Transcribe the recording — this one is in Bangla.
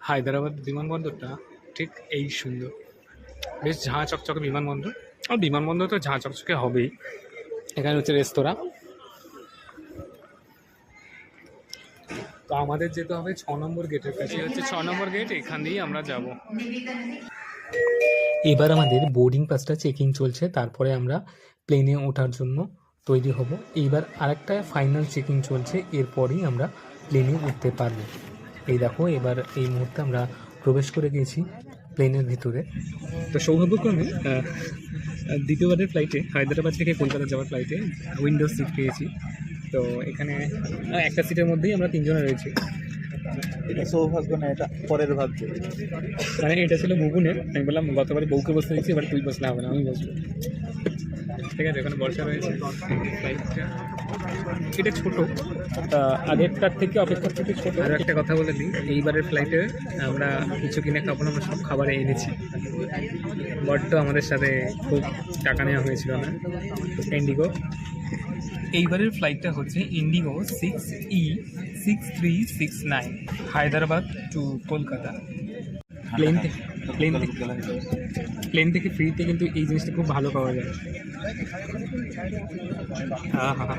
হায়দ্রাবাদ বিমানবন্দরটা ঠিক এই সুন্দর, বেশ ঝাঁ চকচকে বিমানবন্দর। আর বিমানবন্দর তো ঝাঁ চকচকে হবেই। এখানে হচ্ছে রেস্তোরাঁ। তো আমাদের যেতে হবে 6 নম্বর গেটের কাছে, হচ্ছে 6 নম্বর গেট, এখান দিয়েই আমরা যাব। এবার আমাদের বোর্ডিং পাসটা চেকিং চলছে, তারপরে আমরা প্লেনে ওঠার জন্য তৈরি হব। এইবার আরেকটা ফাইনাল চেকিং চলছে, এরপরেই আমরা প্লেনে উঠতে পারবো। এই দেখো, এবার এই মুহূর্তে আমরা প্রবেশ করে গিয়েছি প্লেনের ভিতরে। তো সৌভাগ্যক্রমে দ্বিতীয়বারের ফ্লাইটে, হায়দ্রাবাদ থেকে কলকাতা যাওয়ার ফ্লাইটে উইন্ডো সিট পেয়েছি। তো এখানে একটা সিটের মধ্যেই আমরা 3 জনে রয়েছি। এটা সৌভাগ্য না, এটা পরের ভাগ্য। মানে এটা ছিল বুবুনের। আমি বললাম গতবারে বউকে বসতে দিচ্ছি, এবার তুই বসলে হবে না, আমি বসবো। ঠিক আছে, ওখানে বর্ষা রয়েছে। ফ্লাইটটা এটা ছোটো, আগেরটার থেকে অপেক্ষাকৃত ছোটো। আর একটা কথা বলে দিই, এইবারের ফ্লাইটে আমরা কিছু কিনে খাবো না, আমরা সব খাবারে এনেছি। বড্ড আমাদের সাথে খুব টাকা নেওয়া হয়েছিল না। ইন্ডিগো এইবারের ফ্লাইটটা হচ্ছে IndiGo 6E6369 Hyderabad to Kolkata. Plane থেকে ফ্রিতে কিন্তু এই জিনিসটা খুব ভালো পাওয়া যায়। হ্যাঁ হ্যাঁ।